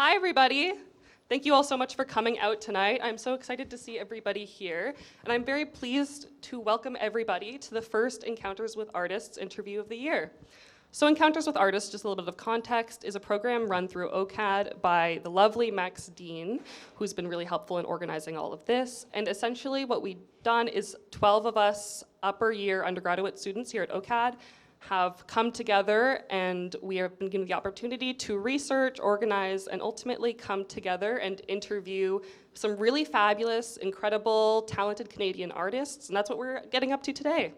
Hi, everybody. Thank you all so much for coming out tonight. I'm so excited to see everybody here, and I'm very pleased to welcome everybody to the first Encounters with Artists interview of the year. So Encounters with Artists, just a little bit of context, is a program run through OCAD by the lovely Max Dean, who's been really helpful in organizing all of this. And essentially what we've done is 12 of us upper year undergraduate students here at OCAD have come together, and we have been given the opportunity to research, organize, and ultimately come together and interview some really fabulous, incredible, talented Canadian artists, and that's what we're getting up to today.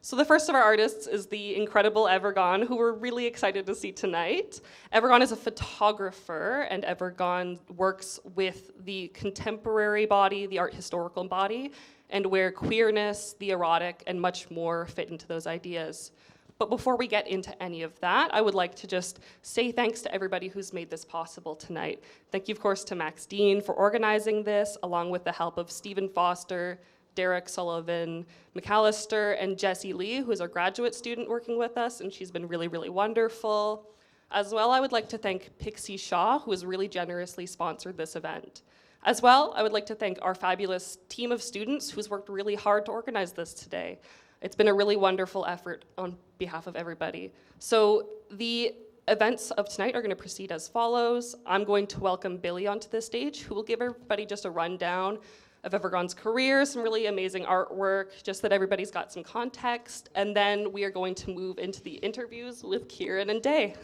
So the first of our artists is the incredible Evergon, who we're really excited to see tonight. Evergon is a photographer, and Evergon works with the contemporary body, the art historical body, and where queerness, the erotic, and much more fit into those ideas. But before we get into any of that, I would like to just say thanks to everybody who's made this possible tonight. Thank you, of course, to Max Dean for organizing this, along with the help of Stephen Foster, Derek Sullivan, McAllister, and Jessie Lee, who is our graduate student working with us, and she's been really, really wonderful. As well, I would like to thank Pixie Shaw, who has really generously sponsored this event. As well, I would like to thank our fabulous team of students who's worked really hard to organize this today. It's been a really wonderful effort on behalf of everybody. So the events of tonight are going to proceed as follows. I'm going to welcome Billy onto the stage, who will give everybody just a rundown of Evergon's career, some really amazing artwork, just that everybody's got some context, and then we are going to move into the interviews with Kieran and Day.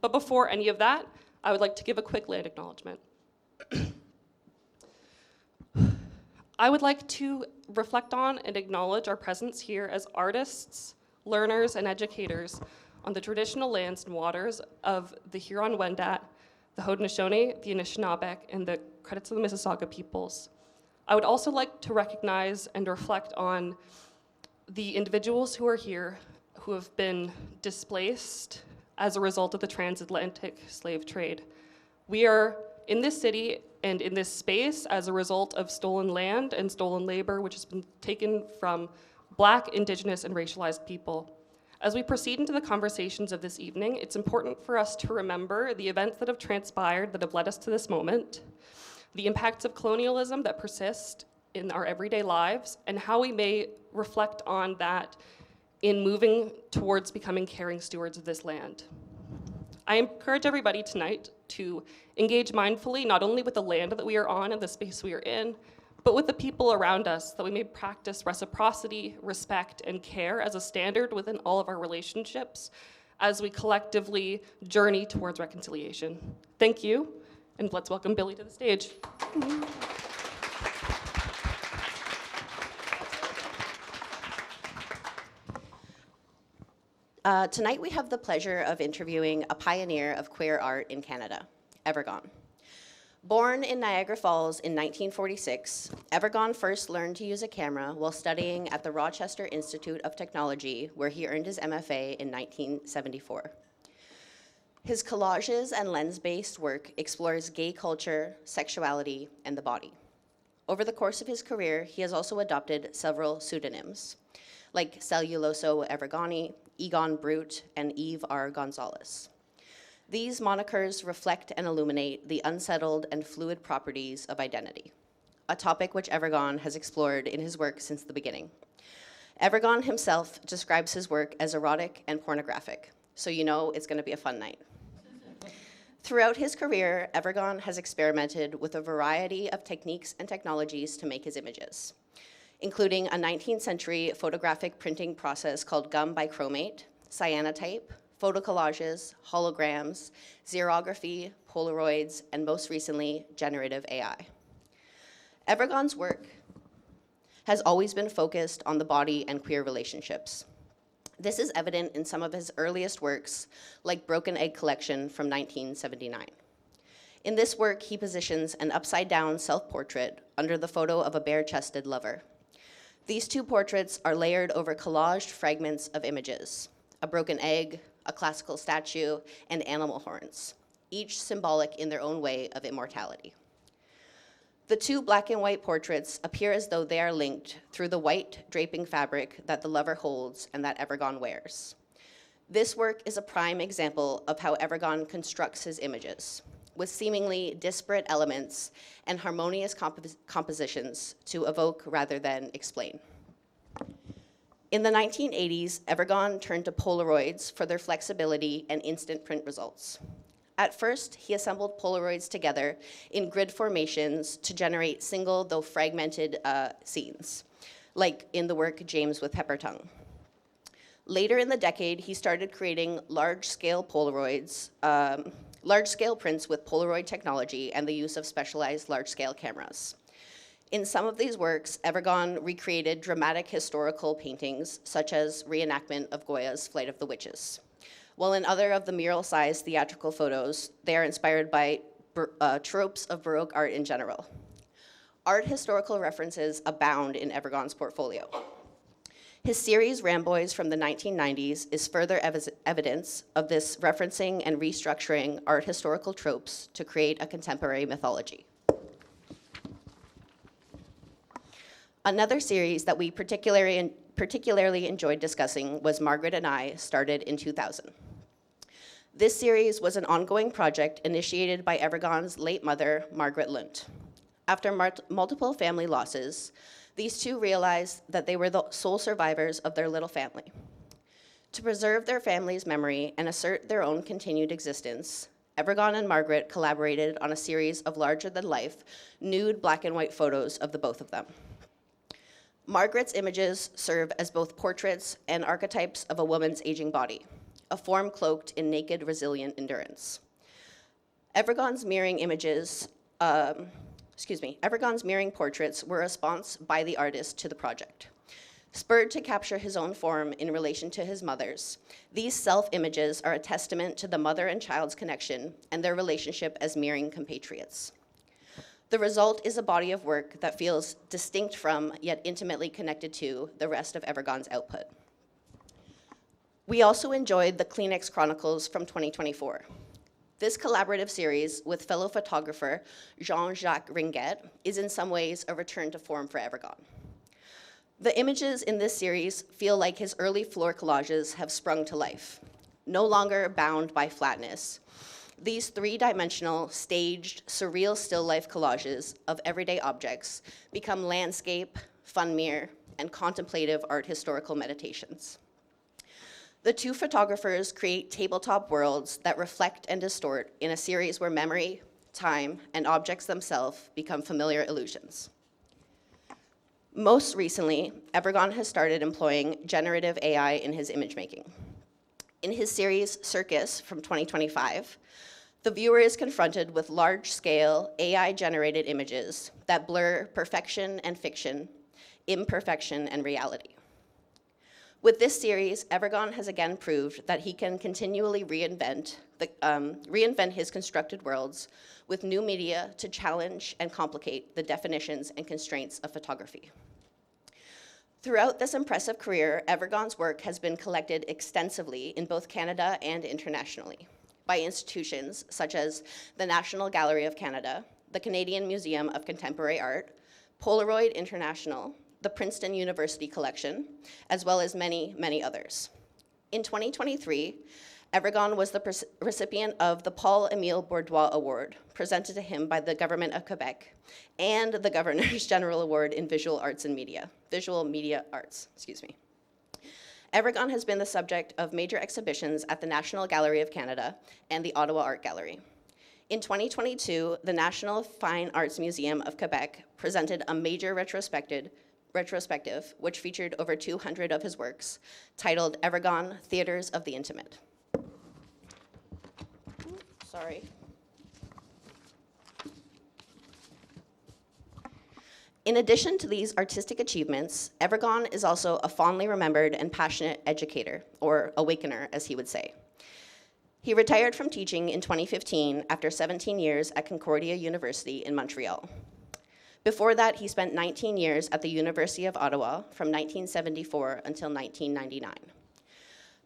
But before any of that, I would like to give a quick land acknowledgement. I would like to reflect on and acknowledge our presence here as artists, learners, and educators on the traditional lands and waters of the Huron-Wendat, the Haudenosaunee, the Anishinaabeg, and the credits of the Mississauga peoples. I would also like to recognize and reflect on the individuals who are here who have been displaced as a result of the transatlantic slave trade. We are in this city and in this space as a result of stolen land and stolen labor, which has been taken from Black, Indigenous, and racialized people. As we proceed into the conversations of this evening, it's important for us to remember the events that have transpired that have led us to this moment, the impacts of colonialism that persist in our everyday lives, and how we may reflect on that in moving towards becoming caring stewards of this land. I encourage everybody tonight to engage mindfully, not only with the land that we are on and the space we are in, but with the people around us, that we may practice reciprocity, respect, and care as a standard within all of our relationships as we collectively journey towards reconciliation. Thank you, and let's welcome Billy to the stage. Tonight we have the pleasure of interviewing a pioneer of queer art in Canada, Evergon. Born in Niagara Falls in 1946, Evergon first learned to use a camera while studying at the Rochester Institute of Technology, where he earned his MFA in 1974. His collages and lens-based work explores gay culture, sexuality, and the body. Over the course of his career, he has also adopted several pseudonyms, like Celluloso Evergoni, Egon Brute, and Eve R. Gonzalez. These monikers reflect and illuminate the unsettled and fluid properties of identity, a topic which Evergon has explored in his work since the beginning. Evergon himself describes his work as erotic and pornographic, so you know it's going to be a fun night. Throughout his career, Evergon has experimented with a variety of techniques and technologies to make his images, including a 19th century photographic printing process called gum bichromate, cyanotype, photocollages, holograms, xerography, Polaroids, and most recently, generative AI. Evergon's work has always been focused on the body and queer relationships. This is evident in some of his earliest works, like Broken Egg Collection from 1979. In this work, he positions an upside-down self-portrait under the photo of a bare-chested lover. These two portraits are layered over collaged fragments of images, a broken egg, a classical statue, and animal horns, each symbolic in their own way of immortality. The two black and white portraits appear as though they are linked through the white draping fabric that the lover holds and that Evergon wears. This work is a prime example of how Evergon constructs his images, with seemingly disparate elements and harmonious compositions to evoke rather than explain. In the 1980s, Evergon turned to Polaroids for their flexibility and instant print results. At first, he assembled Polaroids together in grid formations to generate single, though fragmented, scenes, like in the work James with Peppertongue. Later in the decade, he started creating large-scale Polaroids, large-scale prints with Polaroid technology and the use of specialized large-scale cameras. In some of these works, Evergon recreated dramatic historical paintings, such as reenactment of Goya's Flight of the Witches. While in other of the mural-sized theatrical photos, they are inspired by tropes of Baroque art in general. Art historical references abound in Evergon's portfolio. His series, Ramboys from the 1990s, is further evidence of this referencing and restructuring art historical tropes to create a contemporary mythology. Another series that we particularly enjoyed discussing was Margaret and I, started in 2000. This series was an ongoing project initiated by Evergon's late mother, Margaret Lunt. After multiple family losses, these two realized that they were the sole survivors of their little family. To preserve their family's memory and assert their own continued existence, Evergon and Margaret collaborated on a series of larger-than-life, nude black and white photos of the both of them. Margaret's images serve as both portraits and archetypes of a woman's aging body, a form cloaked in naked, resilient endurance. Evergon's mirroring portraits were a response by the artist to the project. Spurred to capture his own form in relation to his mother's, these self-images are a testament to the mother and child's connection and their relationship as mirroring compatriots. The result is a body of work that feels distinct from, yet intimately connected to, the rest of Evergon's output. We also enjoyed the Kleenex Chronicles from 2024. This collaborative series with fellow photographer Jean-Jacques Ringuet is in some ways a return to form for Evergon. The images in this series feel like his early floor collages have sprung to life, no longer bound by flatness. These three-dimensional, staged, surreal still life collages of everyday objects become landscape, fun mirror, and contemplative art historical meditations. The two photographers create tabletop worlds that reflect and distort in a series where memory, time, and objects themselves become familiar illusions. Most recently, Evergon has started employing generative AI in his image making. In his series, Circus, from 2025, the viewer is confronted with large-scale, AI-generated images that blur perfection and fiction, imperfection and reality. With this series, Evergon has again proved that he can continually reinvent his constructed worlds with new media to challenge and complicate the definitions and constraints of photography. Throughout this impressive career, Evergon's work has been collected extensively in both Canada and internationally by institutions such as the National Gallery of Canada, the Canadian Museum of Contemporary Art, Polaroid International, the Princeton University Collection, as well as many, many others. In 2023, Evergon was the recipient of the Paul-Émile Bourdois Award, presented to him by the Government of Quebec, and the Governor's General Award in Visual Media Arts. Evergon has been the subject of major exhibitions at the National Gallery of Canada and the Ottawa Art Gallery. In 2022, the National Fine Arts Museum of Quebec presented a major retrospective, which featured over 200 of his works, titled Evergon, Theaters of the Intimate. Sorry. In addition to these artistic achievements, Evergon is also a fondly remembered and passionate educator, or awakener, as he would say. He retired from teaching in 2015 after 17 years at Concordia University in Montreal. Before that, he spent 19 years at the University of Ottawa from 1974 until 1999.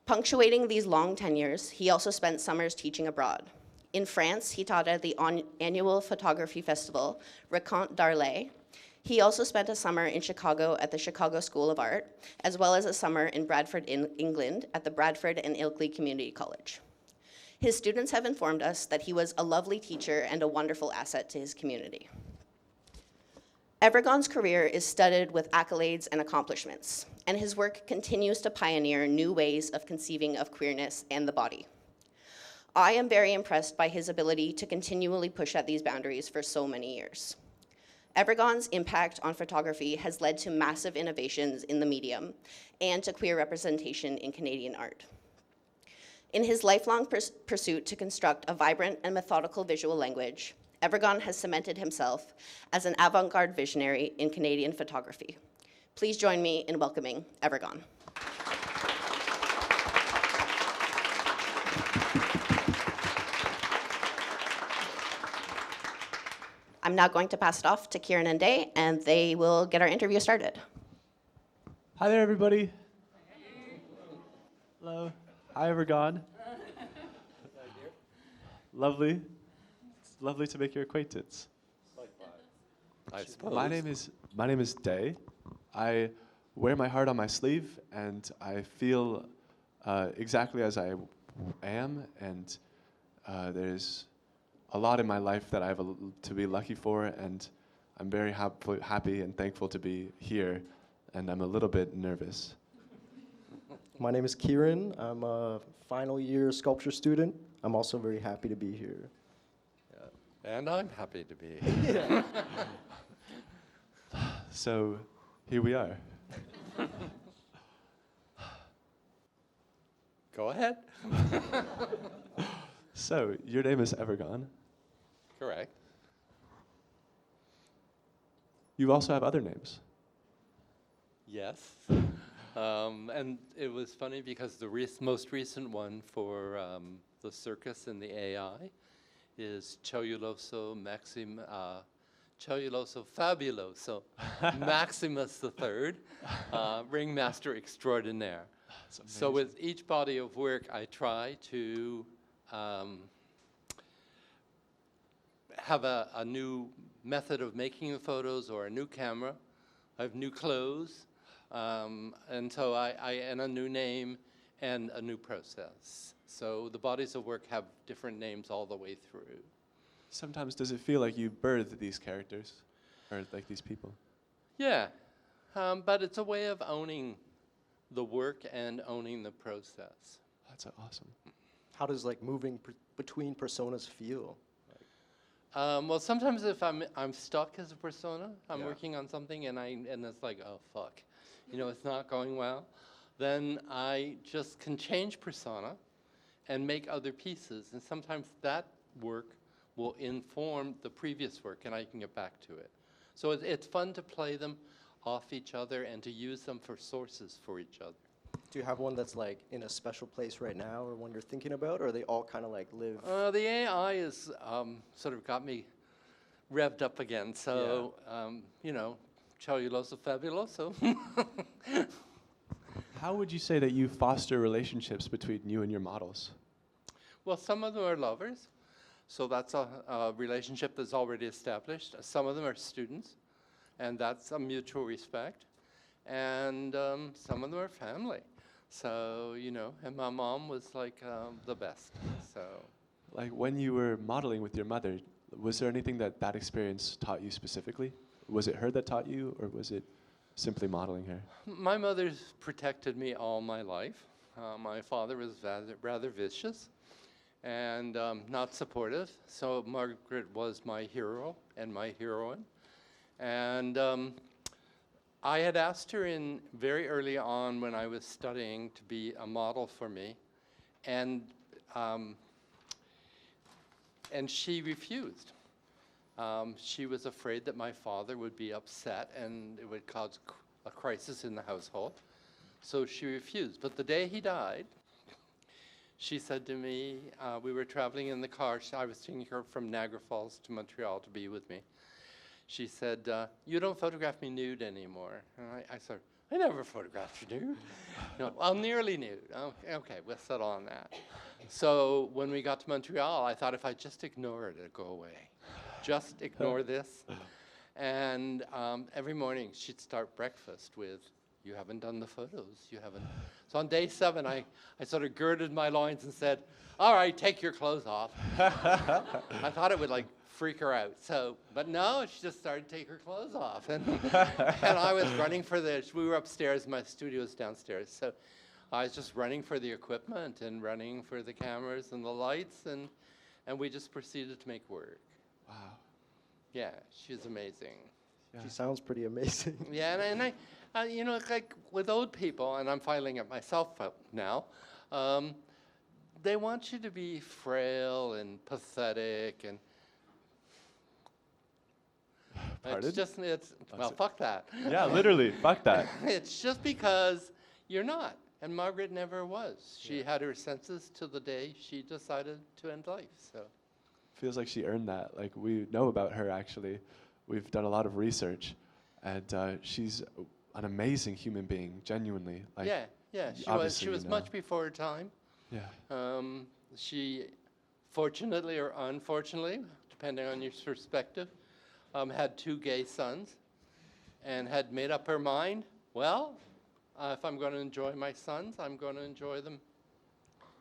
Punctuating these long tenures, he also spent summers teaching abroad. In France, he taught at the annual photography festival, Raconte d'Arles. He also spent a summer in Chicago at the Chicago School of Art, as well as a summer in Bradford, England, at the Bradford and Ilkley Community College. His students have informed us that he was a lovely teacher and a wonderful asset to his community. Evergon's career is studded with accolades and accomplishments, and his work continues to pioneer new ways of conceiving of queerness and the body. I am very impressed by his ability to continually push at these boundaries for so many years. Evergon's impact on photography has led to massive innovations in the medium and to queer representation in Canadian art. In his lifelong pursuit to construct a vibrant and methodical visual language, Evergon has cemented himself as an avant-garde visionary in Canadian photography. Please join me in welcoming Evergon. I'm now going to pass it off to Kieran and Day, and they will get our interview started. Hi there, everybody. Hello. Hi, Evergon. Lovely. It's lovely to make your acquaintance. I suppose. My name is Day. I wear my heart on my sleeve, and I feel exactly as I am, and there's a lot in my life that I have to be lucky for, and I'm very happy and thankful to be here, and I'm a little bit nervous. My name is Kieran. I'm a final year sculpture student. I'm also very happy to be here. And I'm happy to be here. So here we are. Go ahead. So your name is Evergon. Correct. You also have other names. Yes. And it was funny because the most recent one for the circus and the AI is Celluloso Fabuloso Maximus III, Ringmaster Extraordinaire. So with each body of work, I try to have a new method of making the photos or a new camera. I have new clothes, and so and a new name and a new process. So the bodies of work have different names all the way through. Sometimes does it feel like you birthed these characters, or like these people? Yeah, but it's a way of owning the work and owning the process. That's awesome. How does like moving between personas feel? Well, sometimes if I'm stuck as a persona, I'm Yeah. working on something and it's like, oh fuck, it's not going well, then I just can change persona and make other pieces, and sometimes that work will inform the previous work and I can get back to it. So it's fun to play them off each other and to use them for sources for each other. Do you have one that's like in a special place right now, or one you're thinking about, or they all kind of like live? The AI is sort of got me revved up again. So, Celluloso Fabuloso. How would you say that you foster relationships between you and your models? Well, some of them are lovers. So that's a relationship that's already established. Some of them are students, and that's a mutual respect. And some of them are family. So, and my mom was like the best, so. Like when you were modeling with your mother, was there anything that experience taught you specifically? Was it her that taught you, or was it simply modeling her? My mother's protected me all my life. My father was rather vicious and not supportive, so Margaret was my hero and my heroine. And I had asked her in very early on when I was studying to be a model for me, and she refused. She was afraid that my father would be upset and it would cause a crisis in the household, so she refused. But the day he died, she said to me, we were traveling in the car, I was taking her from Niagara Falls to Montreal to be with me. She said, you don't photograph me nude anymore. And I said, I never photographed you nude. Well, nearly nude. Okay, we'll settle on that. So when we got to Montreal, I thought if I just ignore it, it'd go away. Just ignore this. And every morning she'd start breakfast with you haven't done the photos. You haven't. So on day 7, I sort of girded my loins and said, all right, take your clothes off. I thought it would like freak her out. So, but no, she just started to take her clothes off. And I was running for we were upstairs, my studio was downstairs. So I was just running for the equipment and running for the cameras and the lights. And we just proceeded to make work. Wow. Yeah, she's amazing. She sounds pretty amazing. Yeah, and I you know, like with old people, and I'm filing it myself out now, they want you to be frail and pathetic, and Pardon? Well, fuck that. Yeah, literally, fuck that. It's just because you're not, and Margaret never was. She had her senses till the day she decided to end life. So Feels like she earned that. Like, we know about her, actually. We've done a lot of research, and she's an amazing human being, genuinely. Like, yeah, she obviously was you know. much before her time. Yeah. She, fortunately or unfortunately, depending on your perspective, had 2 gay sons and had made up her mind, well, if I'm going to enjoy my sons, I'm going to enjoy them.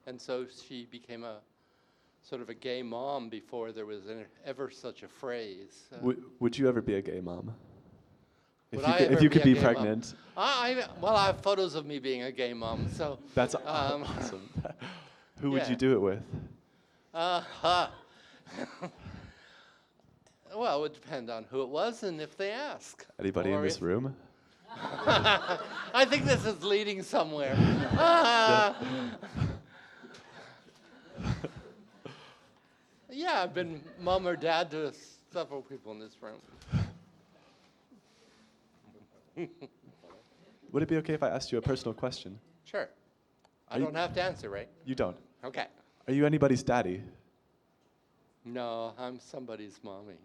And so she became a sort of a gay mom before there was ever such a phrase. Would you ever be a gay mom? Would If you I could, ever if you be could a be gay mom? pregnant, Well, I have photos of me being a gay mom, so. that's awesome. Who would yeah. you do it with? Well, it would depend on who it was and if they ask. Anybody in Or this if- room? I think this is leading somewhere. Yeah, I've been mom or dad to several people in this room. Would it be okay if I asked you a personal question? Sure. I Are you- don't have to answer, right? You don't. Okay. Are you anybody's daddy? No, I'm somebody's mommy.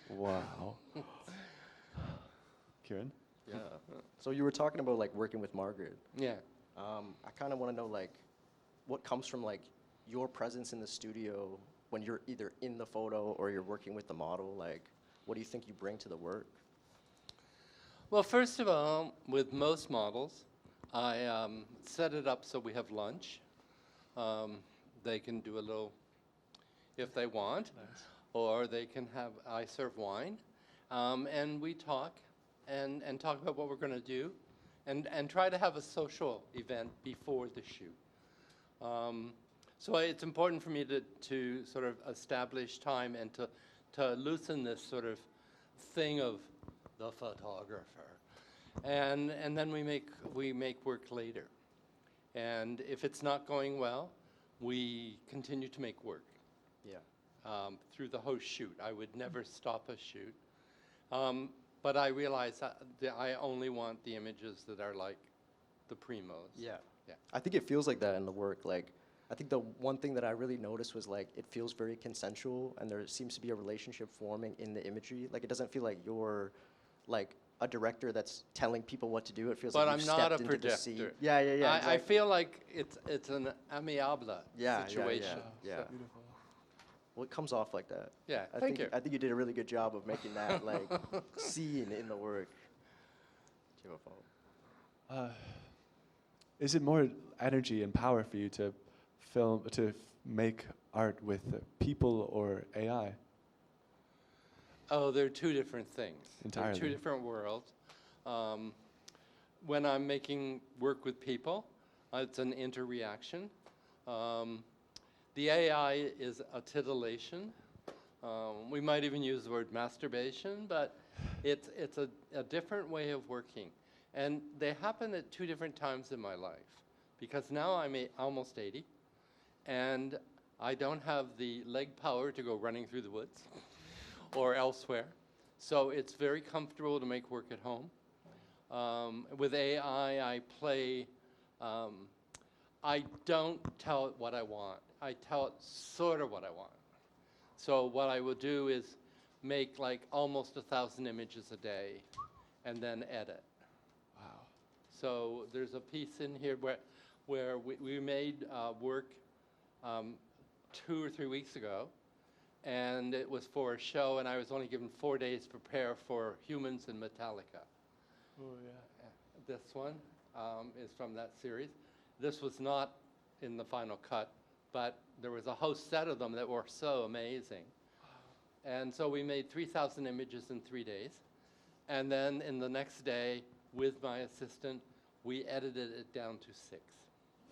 Wow. Kieran? Yeah. So you were talking about like working with Margaret. Yeah. I kind of want to know like what comes from like your presence in the studio when you're either in the photo or you're working with the model. Like, what do you think you bring to the work? Well, first of all, with most models, I set it up so we have lunch. They can do a little if they want, or they can have, I serve wine, and we talk and talk about what we're going to do and try to have a social event before the shoot. So it's important for me to sort of establish time and to loosen this sort of thing of the photographer. And then we make work later. And if it's not going well, we continue to make work. Yeah. Through the whole shoot. I would never stop a shoot. But I realize that I only want the images that are like the primos. Yeah. Yeah. I think it feels like that in the work. Like, I think the one thing that I really noticed was like it feels very consensual, and there seems to be a relationship forming in the imagery. Like, it doesn't feel like you're like a director that's telling people what to do. It feels But like I'm you've not stepped a into the projector. scene. Yeah. I Exactly. feel like it's an amiable situation. Yeah. So, Well, it comes off like that. yeah, I thank think you. I think you did a really good job of making that like scene in the work. Do you have a follow-up? Is it more energy and power for you to make art with people or AI? Oh, they're 2 different things. Entirely. They're 2 different worlds. When I'm making work with people, it's an interreaction. The AI is a titillation. We might even use the word masturbation, but it's a different way of working. And they happen at 2 different times in my life, because now I'm almost 80, and I don't have the leg power to go running through the woods or elsewhere. So it's very comfortable to make work at home. With AI, I play, I don't tell it what I want. I tell it sort of what I want. So what I will do is make like almost 1,000 images a day and then edit. Wow. So there's a piece in here where we made work 2 or 3 weeks ago, and it was for a show, and I was only given 4 days to prepare for Humans and Metallica. Oh yeah. this one is from that series. This was not in the final cut, but there was a whole set of them that were so amazing. And so we made 3,000 images in 3 days. And then in the next day, with my assistant, we edited it down to 6.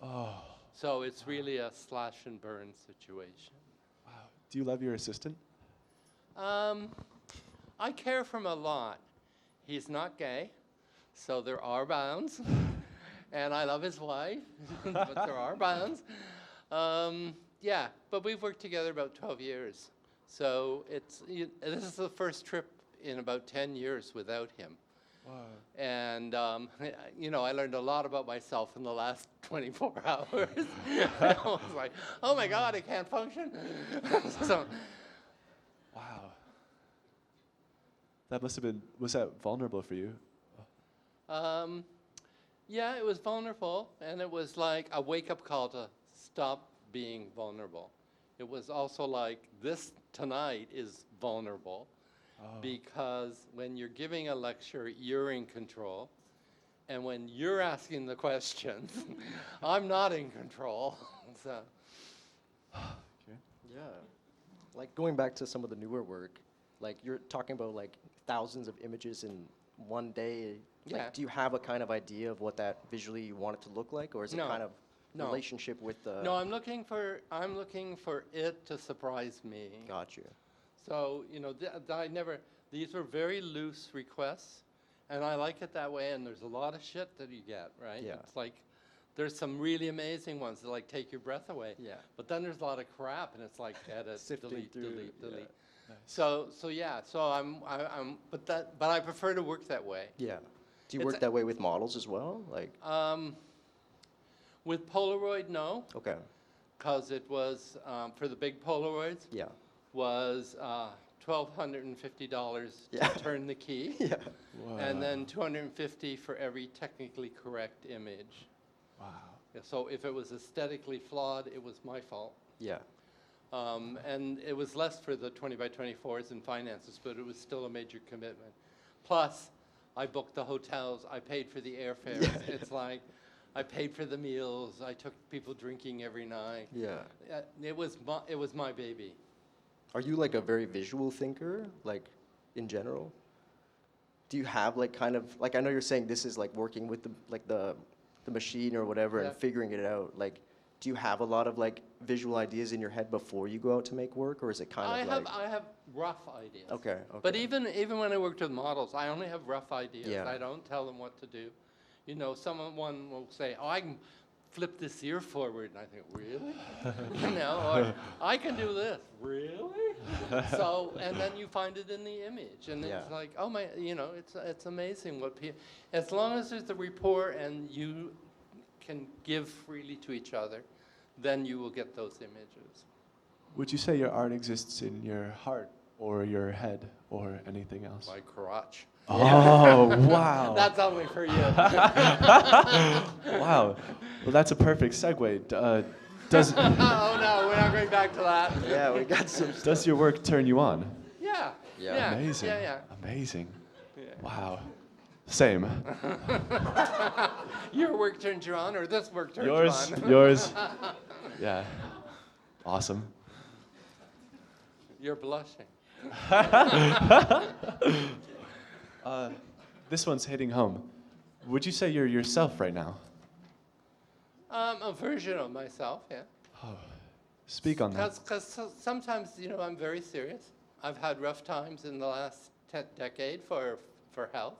Oh, So it's really a slash and burn situation. wow. Do you love your assistant? I care for him a lot. He's not gay, so there are bounds. And I love his wife, but there are bounds. Yeah, but we've worked together about 12 years. So this is the first trip in about 10 years without him. Wow. And, I learned a lot about myself in the last 24 hours. I was like, oh my God, I can't function. So, Wow. That must have been, was that vulnerable for you? yeah, it was vulnerable, and it was like a wake-up call to stop being vulnerable. It was also like, this tonight is vulnerable, because when you're giving a lecture, you're in control, and when you're asking the questions, I'm not in control. So, Yeah. Like going back to some of the newer work, like you're talking about like thousands of images in one day. Like, Yeah. do you have a kind of idea of what that visually you want it to look like, or is it No. kind of No. relationship with the? no, I'm looking for it to surprise me. Got you. So, these were very loose requests, and I like it that way, and there's a lot of shit that you get, right? Yeah. It's like, there's some really amazing ones that like take your breath away. Yeah. But then there's a lot of crap, and it's like edit, Sifting delete, through, delete, yeah. delete. So but I prefer to work that way. Yeah. Do you It's work a- that way with models as well? Like, With Polaroid, no, okay. because it was, for the big Polaroids, Yeah. was $1,250 Yeah. to turn the key. Yeah. And then $250 for every technically correct image. Wow. Yeah, so if it was aesthetically flawed, it was my fault. Yeah. And it was less for the 20 by 24s and finances, but it was still a major commitment. Plus, I booked the hotels, I paid for the airfares. Yeah. It's like, I paid for the meals, I took people drinking every night. Yeah. It was my baby. Are you like a very visual thinker, like in general? Do you have like kind of like, I know you're saying this is like working with the machine or whatever Yeah. and figuring it out. Like, do you have a lot of like visual ideas in your head before you go out to make work, or is it kind of like? I have rough ideas. Okay. But even when I worked with models, I only have rough ideas. Yeah. I don't tell them what to do. Someone will say, "Oh, I can flip this ear forward," and I think, "Really?" Or I can do this. Really? So, and then you find it in the image, and Yeah. it's like, oh my, it's amazing what people. As long as there's the rapport and you can give freely to each other, then you will get those images. Would you say your art exists in your heart or your head or anything else? My crotch. Oh, wow. That's only for you. Wow. Well, that's a perfect segue. Does Oh no, we're not going back to that. Yeah, we got some. does your work turn you on? Yeah. Yeah. Yeah. Amazing. Yeah. Amazing. Yeah. Wow. Same. Your work turns you on, or this work turns Yours. you on? Yours. Yeah. Awesome. You're blushing. This one's hitting home. Would you say you're yourself right now? A version of myself, yeah. Speak on that. Because sometimes, I'm very serious. I've had rough times in the last decade for health.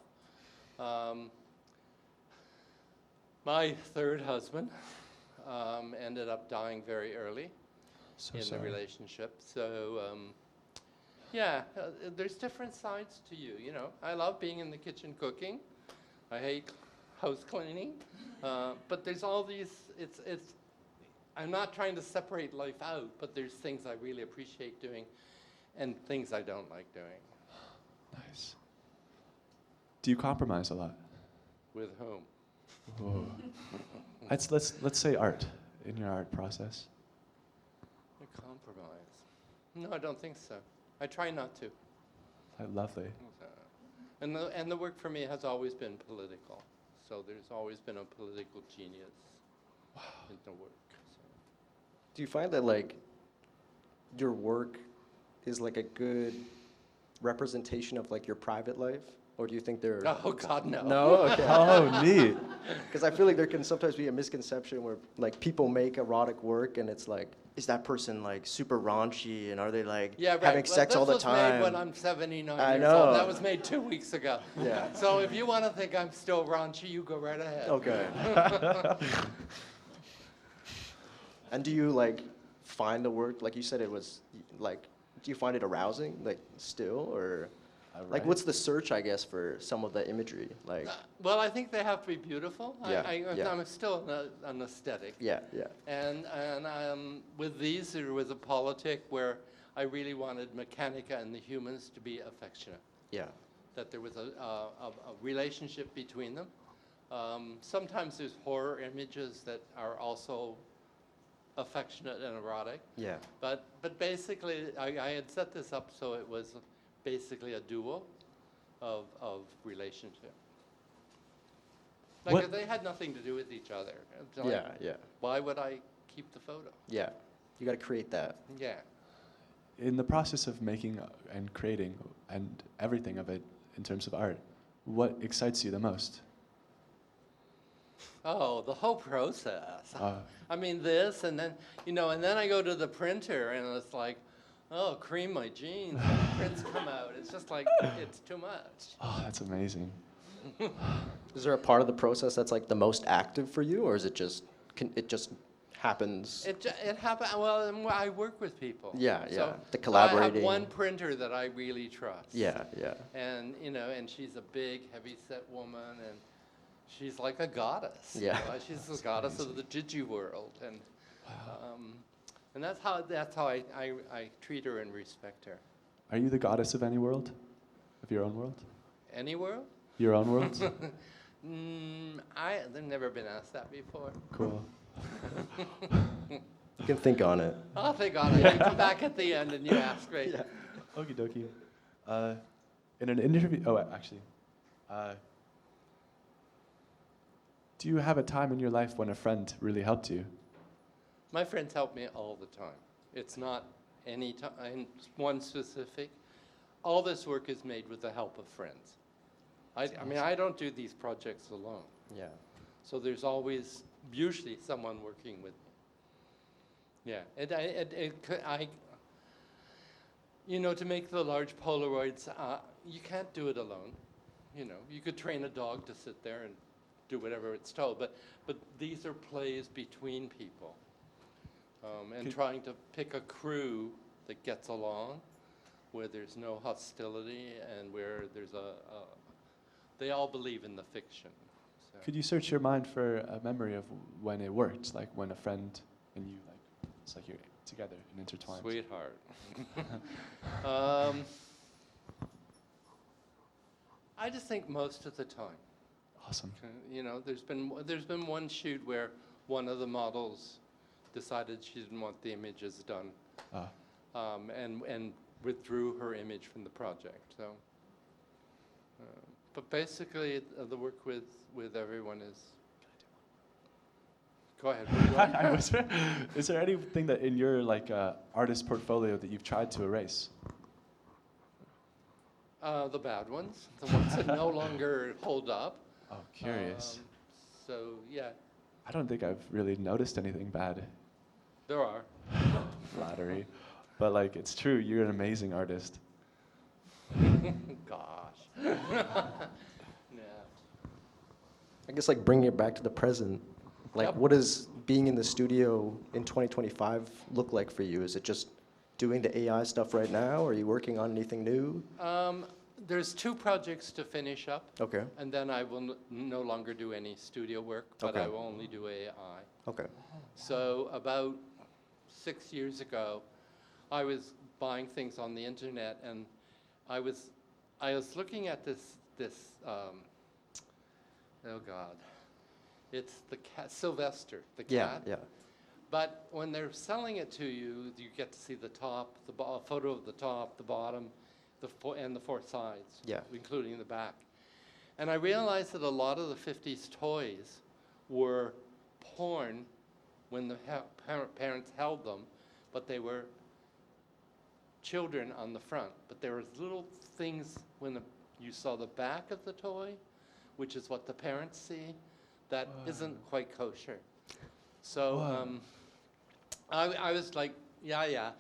My third husband ended up dying very early So in sorry. the relationship. So, yeah, there's different sides to you. I love being in the kitchen cooking. I hate house cleaning. But there's all these. I'm not trying to separate life out, but there's things I really appreciate doing, and things I don't like doing. Nice. Do you compromise a lot? With whom? Whoa. Let's say art, in your art process. A compromise? No, I don't think so. I try not to. Lovely. And the work for me has always been political. So there's always been a political genius in the work. So. Do you find that like your work is like a good representation of like your private life, or do you think there? Oh God, no. No, okay. Oh, neat. Because I feel like there can sometimes be a misconception where like people make erotic work and it's like, is that person like super raunchy and are they like Yeah, right. having Well, sex all the This was made time? when I'm 79 I years know. old. That was made 2 weeks ago. Yeah. So if you want to think I'm still raunchy, you go right ahead. Okay. And do you like find the work, like you said it was like, do you find it arousing like still, or like Right. what's the search, I guess, for some of the imagery? Like, Well, I think they have to be beautiful. Yeah, yeah. I'm still an aesthetic. yeah, yeah. And with these, there was a politic where I really wanted Mechanica and the humans to be affectionate, Yeah. that there was a relationship between them. Sometimes there's horror images that are also affectionate and erotic. Yeah. But basically, I had set this up so it was basically a duo of relationship. Like What- if they had nothing to do with each other. It's like, Yeah, yeah, Why would I keep the photo? yeah. You got to create that. Yeah. In the process of making and creating and everything of it in terms of art, what excites you the most? Oh, the whole process. Uh, I mean, this, and then, and then I go to the printer, and it's like, oh, cream my jeans, and the prints come out. It's just like, it's too much. oh, that's amazing. Is there a part of the process that's like the most active for you, or is it just it just happens? It happened, well, I work with people. Yeah, yeah. So, The so I collaborating. have one printer that I really trust. Yeah, yeah. And, and she's a big, heavy-set woman, and she's like a goddess. Yeah. She's the goddess of the digi world, and that's how I treat her and respect her. Are you the goddess of any world? Of your own world? Any world? Your own world? I've never been asked that before. Cool. You can think on it. I'll think on it. You come back at the end and you ask me. Yeah. Okie dokie. In an interview, actually, do you have a time in your life when a friend really helped you? My friends help me all the time. It's not any time, one specific. All this work is made with the help of friends. I mean, I don't do these projects alone. Yeah. So there's always, usually, someone working with me. Yeah, to make the large Polaroids, you can't do it alone. You could train a dog to sit there and do whatever it's told, but these are plays between people. And trying to pick a crew that gets along, where there's no hostility and where there's they all believe in the fiction. So. Could you search your mind for a memory of when it worked, like when a friend and you, it's like you're together and intertwined? Sweetheart. I just think most of the time. Awesome. There's been one shoot where one of the models decided she didn't want the images done, and withdrew her image from the project. So, but basically, the work with everyone is. Go ahead. Is there anything that in your artist portfolio that you've tried to erase? The bad ones, the ones that no longer hold up. Oh, curious. So yeah, I don't think I've really noticed anything bad. there are. Flattery. But it's true, you're an amazing artist. Gosh. Yeah. I guess bringing it back to the present, Yep. what does being in the studio in 2025 look like for you? Is it just doing the AI stuff right now? Or are you working on anything new? There's 2 projects to finish up, Okay. and then I will no longer do any studio work, but Okay. I will only do AI. Okay. So about 6 years ago, I was buying things on the internet, and I was looking at this oh God, it's the cat, Sylvester, the cat. Yeah. But when they're selling it to you, you get to see the top, a photo of the top, the bottom, and the 4 sides, Yeah. including the back. And I realized that a lot of the 50s toys were porn when the parents held them, but they were children on the front. But there was little things when you saw the back of the toy, which is what the parents see, that isn't quite kosher. So I was like, yeah.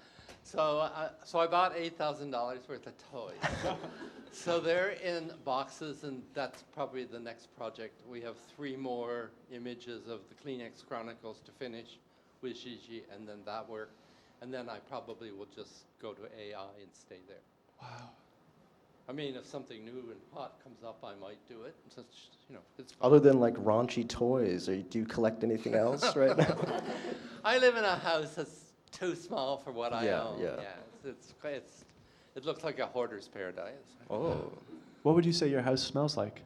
So I bought $8,000 worth of toys. So they're in boxes, and that's probably the next project. We have 3 more images of the Kleenex Chronicles to finish with Gigi, and then that work. And then I probably will just go to AI and stay there. Wow. I mean, if something new and hot comes up, I might do it. Since, it's fun. Other than like raunchy toys, or do you collect anything else right now? I live in a house that's too small for what I Yeah, own. yeah. It looks like a hoarder's paradise. Oh. What would you say your house smells like?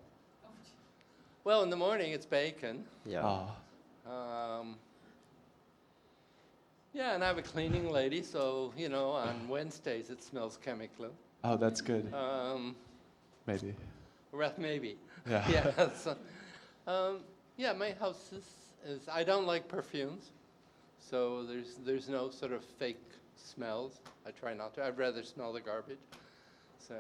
Well, in the morning it's bacon. Yeah. Oh. Yeah, and I have a cleaning lady, so on Wednesdays it smells chemically. Oh, that's good. Maybe. Maybe. Yeah. Yeah. So, my house is. I don't like perfumes, so there's no sort of fake smells. I try not to. I'd rather smell the garbage. So.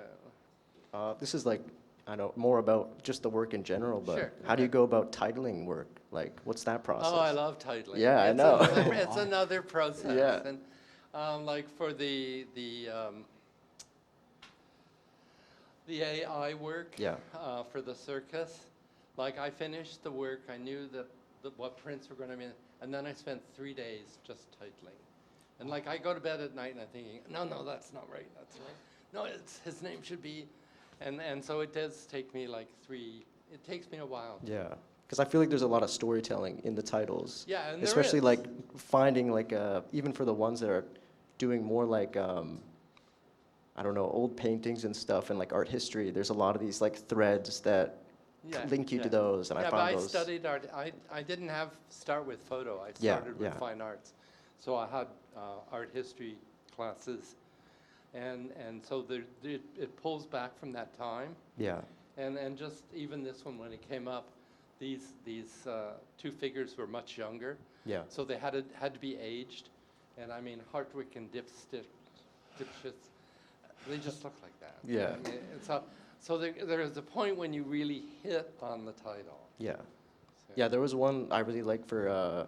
This is like, I don't more about just the work in general, but Sure, how do you go about titling work? Like, what's that process? Oh, I love titling. Yeah, I know. It's another process. Yeah. And like for the AI work. Yeah. For the circus, like I finished the work. I knew that what prints were going to be, and then I spent 3 days just titling. And like I go to bed at night and I'm thinking, no, that's not right. That's right. No, his name should be, and so it does take me like it takes me a while. Yeah. Because I feel like there's a lot of storytelling in the titles. Yeah, and especially there is. like finding like even for the ones that are doing more like I don't know, old paintings and stuff and like art history. There's a lot of these like threads that link you to those, and I found those. I studied art. I didn't start with photo. I Yeah, started with yeah. fine arts, so I had art history classes, and so it pulls back from that time. Yeah. And just even this one, when it came up, these 2 figures were much younger. Yeah. So they had to be aged, and I mean Hartwick and Dipshits, they just look like that. Yeah. I mean, so there is a point when you really hit on the title. Yeah. So- Yeah, there was one I really liked for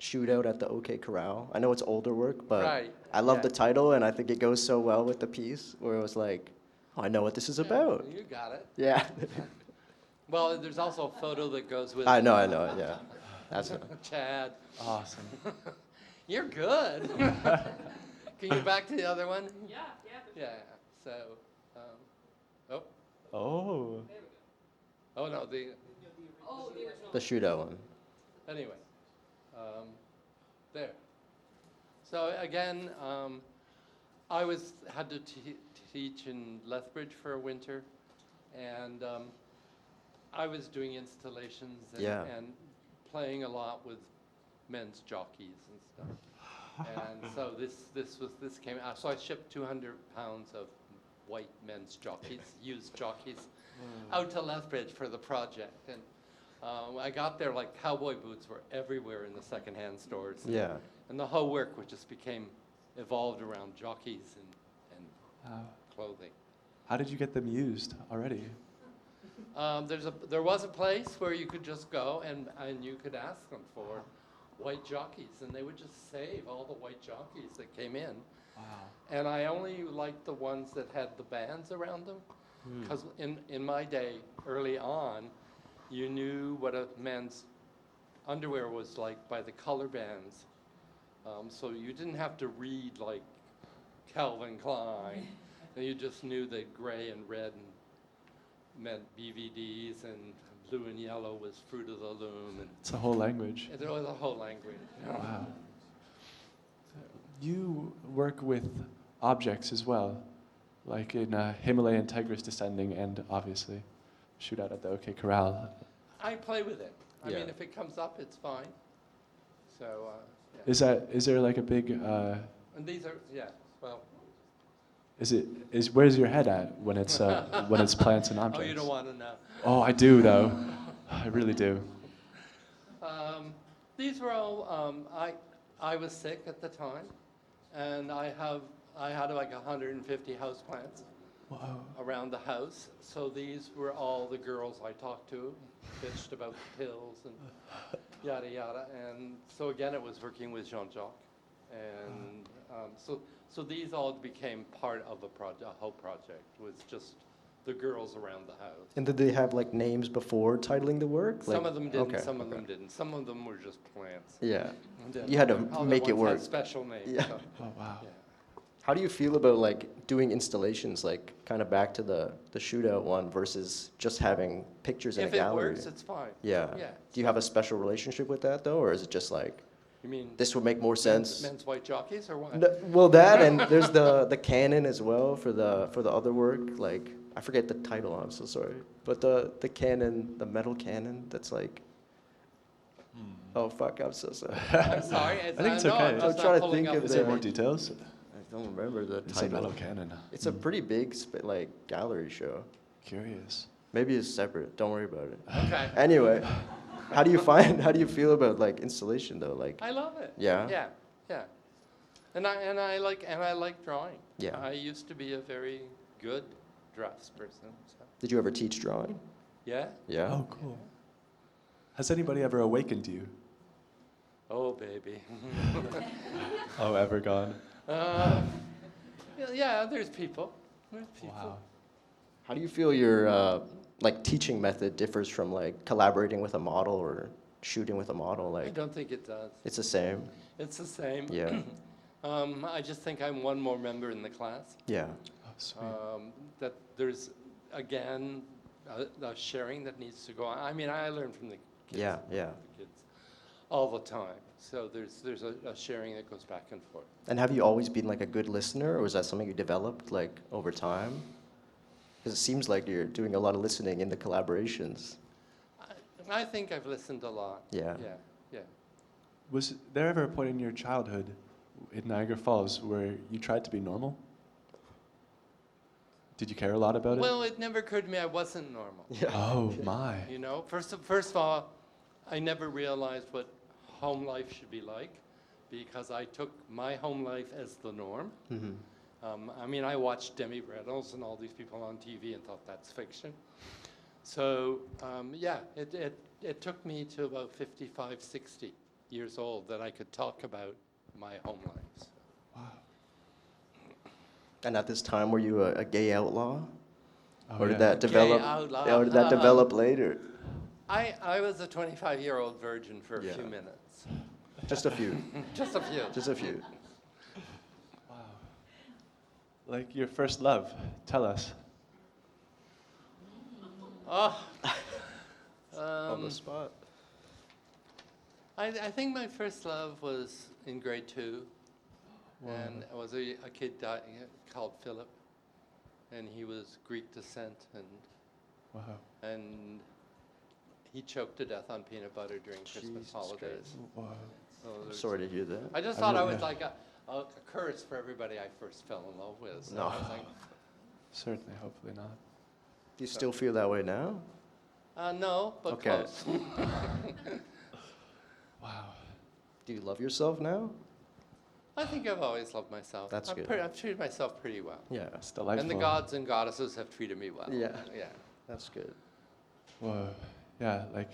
Shootout at the OK Corral. I know it's older work, but Right, I love yeah. the title, and I think it goes so well with the piece, where it was like, oh, I know what this is about. You got it. Yeah. Well, there's also a photo that goes with I know, yeah. That's Chad. Awesome. You're good. Can you back to the other one? Yeah. Yeah. So, Oh. oh no, the the Shootout one. anyway, there. So again, I had to teach in Lethbridge for a winter, and I was doing installations and playing a lot with men's jockeys and stuff. And so this came out. So I shipped 200 pounds of white men's jockeys, used jockeys, out to Lethbridge for the project. And I got there, like cowboy boots were everywhere in the secondhand stores. Yeah. And the whole work just evolved around jockeys and Wow. clothing. How did you get them used already? There was a place where you could just go and you could ask them for white jockeys, and they would just save all the white jockeys that came in. Wow. And I only liked the ones that had the bands around them, because in my day, early on, you knew what a man's underwear was like by the color bands. So you didn't have to read like Calvin Klein. And you just knew that gray and red meant BVDs, and blue and yellow was Fruit of the Loom. And It's a whole language. there was a whole language. Wow. You work with objects as well, like in Himalayan tigris descending, and obviously Shootout at the OK Corral. I play with it. I Yeah. mean, if it comes up, it's fine. So, yeah. Is there like a big? And these are, well, Where's your head at when it's plants and Oh, objects? you don't want to know. Oh, I do though. I really do. These were all, I was sick at the time, and I had like 150 houseplants around the house. So these were all the girls I talked to, bitched about the pills and yada yada. And so again, it was working with Jean-Jacques. And so these all became part of a whole project, was just the girls around the house. And did they have like names before titling the work? Some of them didn't, okay, some of them didn't. Some of them were just plants. Yeah. And then You had to other make it ones had work. special names. Yeah. So, Oh wow. yeah. How do you feel about like doing installations, like kind of back to the shootout one versus just having pictures in If a it gallery? works, it's fine. Yeah. Yeah. Do you have a special relationship with that though, or is it just like You mean this would make more sense? men's white jockeys or what? Well, that and there's the canon as well for the other work. Like I forget the title. I'm so sorry, but the canon, the metal canon. That's like. Oh fuck! I'm so sorry. I'm sorry. I think it's no, okay. I'm just I'm not trying to pulling think up of Is the- there the- more details? I don't remember the It's a title. metal cannon. It's a pretty big like gallery show. Curious. Maybe it's separate. Don't worry about it. Okay. Anyway, how do you feel about like installation though? Like, I love it. Yeah? Yeah. Yeah. And I like drawing. Yeah. I used to be a very good drafts person. So. did you ever teach drawing? Yeah. Yeah. Oh, cool. Has anybody ever awakened you? Oh baby. Oh, Evergon. Yeah. There's people. There's people. Wow. How do you feel your like teaching method differs from like collaborating with a model or shooting with a model? I Like, don't think it does. it's the same. It's the same. Yeah. I just think I'm one more member in the class. Yeah. Oh, sweet. That there's, again, a sharing that needs to go on. I mean, I learn from the kids. Yeah. Yeah. The kids all the time. So there's a sharing that goes back and forth. And have you always been like a good listener, or was that something you developed like over time? Because it seems like you're doing a lot of listening in the collaborations. I think I've listened a lot. Yeah. Yeah. Yeah. Was there ever a point in your childhood in Niagara Falls where you tried to be normal? Did you care a lot about it? Well, it never occurred to me I wasn't normal. Yeah. Oh my. You know, first of all, I never realized what home life should be like because I took my home life as the norm. Mm-hmm. I mean, I watched Demi Reynolds and all these people on TV and thought that's fiction. So, yeah, it took me to about 55, 60 years old that I could talk about my home life. Wow. And at this time, were you a gay outlaw? Oh, Or yeah. did that Gay develop? outlaw. Or did that develop later? I was a 25-year-old virgin for a Yeah. few minutes. Just a few. Just a few. Just a few. Wow. Like your first love. Tell us. Oh. On the spot. I think my first love was in grade 2. Wow. And it was a kid called Philip. And he was Greek descent. Wow. And he choked to death on peanut butter during Christmas Jesus holidays. Christ. Wow. So I'm there's- sorry to hear that. I just I thought I really- was like a curse for everybody I first fell in love with. So No. I was like, Certainly, hopefully not. Do you still feel that way now? no, but Okay. close. Wow. Do you love yourself now? I think I've always loved myself. That's good. I've treated myself pretty well. Yeah. It's delightful. And the gods and goddesses have treated me well. Yeah. Yeah. That's good. Whoa. Yeah, like,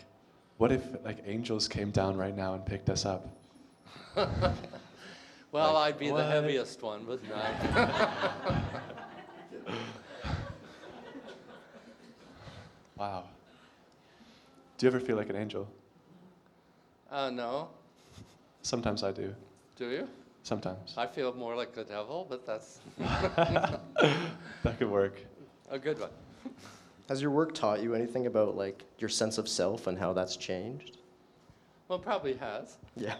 what if like angels came down right now and picked us up? Well, Like, I'd be what? the heaviest one, wouldn't I? Wow. Do you ever feel like an angel? No. Sometimes I do. Do you? Sometimes. I feel more like the devil, but that's That could work. a good one. Has your work taught you anything about like your sense of self and how that's changed? Well, probably has. Yeah.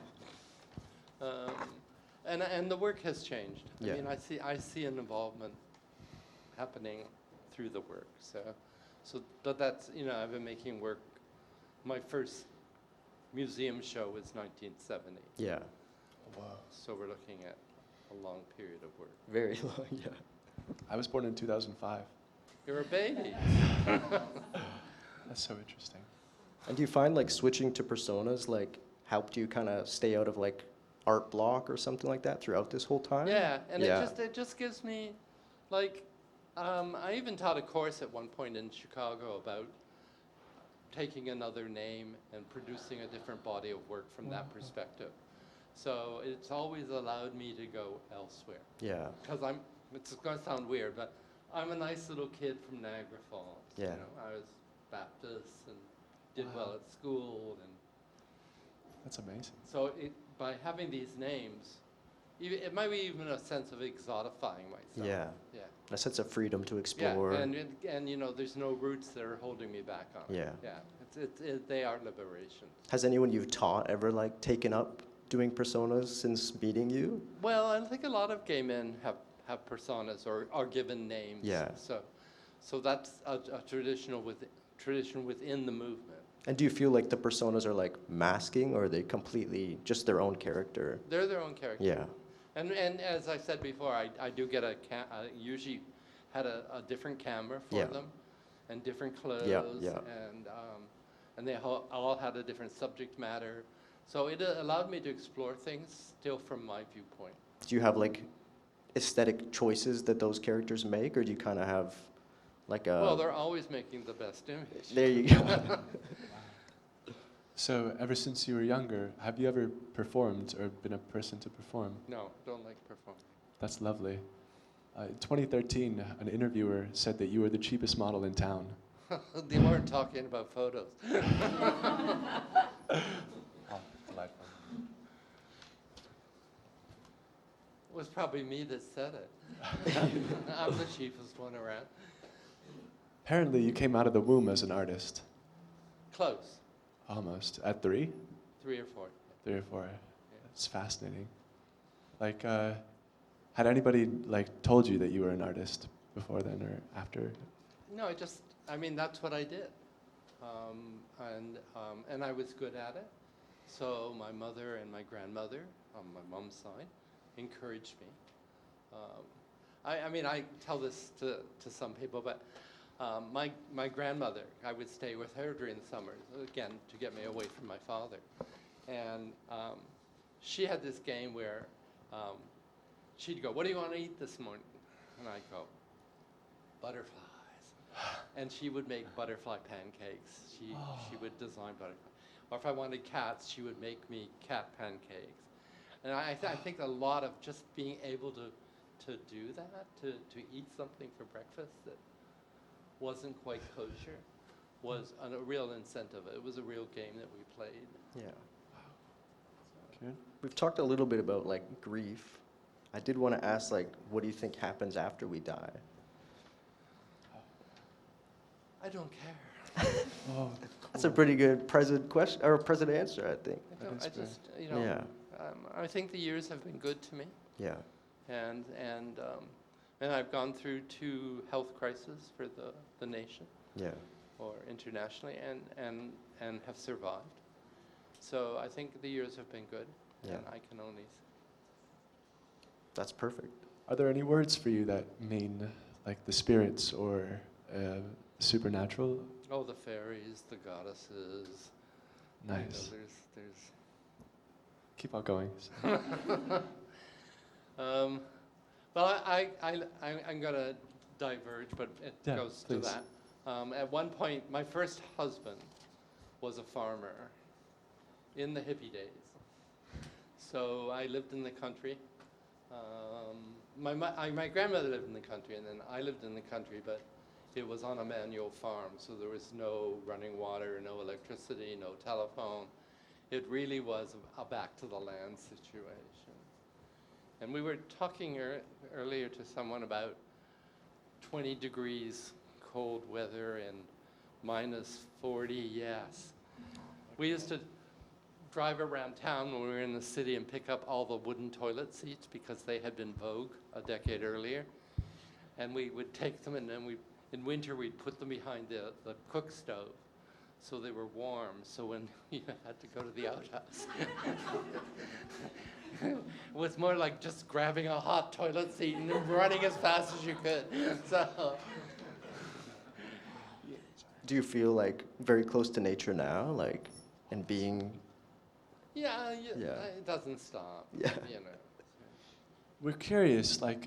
And the work has changed. Yeah. I mean, I see an involvement happening through the work. But that's, I've been making work. My first museum show was 1970. Yeah. Wow. So we're looking at a long period of work. Very long. Yeah. I was born in 2005. You're a baby. That's so interesting. And do you find like switching to personas like helped you kind of stay out of like art block or something like that throughout this whole time? Yeah, and Yeah. it just gives me, like, I even taught a course at one point in Chicago about taking another name and producing a different body of work from that perspective. So it's always allowed me to go elsewhere. Yeah. Because it's going to sound weird, but I'm a nice little kid from Niagara Falls. Yeah. You know, I was Baptist and did well at school, and That's amazing. so by having these names, it might be even a sense of exotifying myself. Yeah. Yeah. A sense of freedom to explore. Yeah, and you know, there's no roots that are holding me back on it. Yeah. Yeah. They are liberation. Has anyone you've taught ever like taken up doing personas since meeting you? Well, I think a lot of gay men have personas or are given names. Yeah. So that's a tradition within the movement. And do you feel like the personas are like masking, or are they completely just their own character? They're their own character. Yeah. And as I said before, I do get I usually had a different camera for Yeah. them, and different clothes, yeah. and they all had a different subject matter. So it allowed me to explore things still from my viewpoint. Do you have like aesthetic choices that those characters make, or do you kind of have like a? Well, they're always making the best image. There you go. So ever since you were younger, have you ever performed or been a person to perform? No, don't like performing. That's lovely. In 2013, an interviewer said that you were the cheapest model in town. They weren't talking about photos. Delightful. It was probably me that said it. I'm the cheapest one around. Apparently, you came out of the womb as an artist. Close. Almost. At 3? 3 or 4. 3 or 4. It's fascinating. Like, had anybody like told you that you were an artist before then or after? No, I mean, that's what I did. And I was good at it. So my mother and my grandmother, on my mom's side, encouraged me. I mean, I tell this to some people, but my grandmother, I would stay with her during the summers, again, to get me away from my father. And she had this game where she'd go, "What do you want to eat this morning?" And I'd go, "Butterflies." And she would make butterfly pancakes. She would design butterflies. Or if I wanted cats, she would make me cat pancakes. And I think a lot of just being able to do that, to eat something for breakfast that wasn't quite kosher, was a real incentive. It was a real game that we played. Yeah. Good. We've talked a little bit about like grief. I did want to ask, like, what do you think happens after we die? I don't care. Oh, That's a pretty good present question or present answer, I think. I is just, you know, Yeah. I think the years have been good to me. Yeah. And I've gone through 2 health crises for the nation Yeah. or internationally, and have survived. So I think the years have been good, Yeah. and I can only. That's perfect. are there any words for you that mean like the spirits or supernatural? Oh, the fairies, the goddesses. you know, Nice. there's. Keep on going. Well, I'm going to diverge, but it Yeah, goes please. to that. At one point, my first husband was a farmer in the hippie days. So I lived in the country. My grandmother lived in the country, and then I lived in the country, but it was on a manual farm, so there was no running water, no electricity, no telephone. It really was a back-to-the-land situation. And we were talking earlier to someone about 20 degrees cold weather and minus 40, yes. We used to drive around town when we were in the city and pick up all the wooden toilet seats because they had been vogue a decade earlier. And we would take them, and then in winter we'd put them behind the cook stove so they were warm, so when you had to go to the outhouse, It was more like just grabbing a hot toilet seat and running as fast as you could. So, Do you feel like very close to nature now, like, and being? yeah, Yeah. it doesn't stop. Yeah. You know. We're curious, like,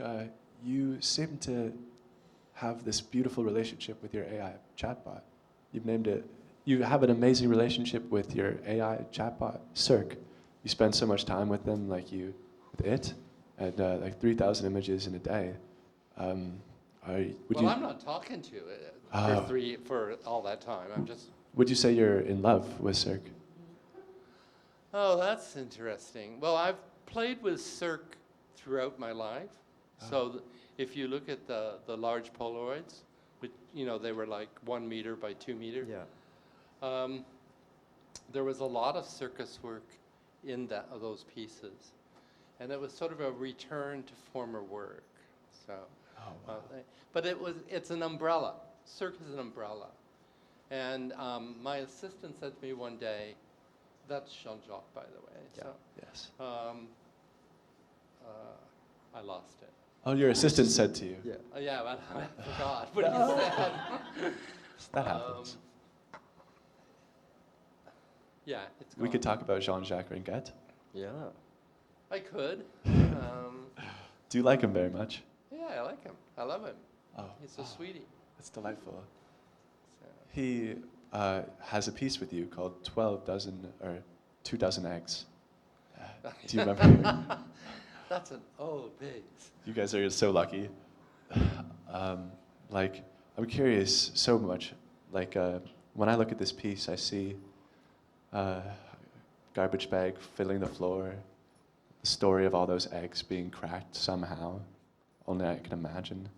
you seem to have this beautiful relationship with your AI chatbot. You've named it, you have an amazing relationship with your AI chatbot, Cirque. You spend so much time with them, with it, and like 3,000 images in a day. Well, I'm not talking to it for all that time. I'm just. Would you say you're in love with Cirque? Oh, that's interesting. Well, I've played with Cirque throughout my life. So if you look at the large Polaroids, which, they were like 1 meter by 2 meters. Yeah. There was a lot of circus work in those pieces. And it was sort of a return to former work. So, but it's an umbrella. Cirque is an umbrella. And my assistant said to me one day, that's Jean-Jacques, by the way. Yeah. So, Yes. I lost it. Oh, your assistant said to you. Yeah. Oh, yeah, well, I forgot what he said. That happens. Yeah, it's gone. We could talk about Jean-Jacques Ringuet. Yeah. I could. Do you like him very much? Yeah, I like him. I love him. Oh, He's a sweetie. that's delightful. So. He has a piece with you called 12 dozen or 2 dozen eggs. Do you remember? That's an old piece. You guys are so lucky. I'm curious so much. When I look at this piece, I see garbage bag filling the floor, the story of all those eggs being cracked somehow. Only I can imagine.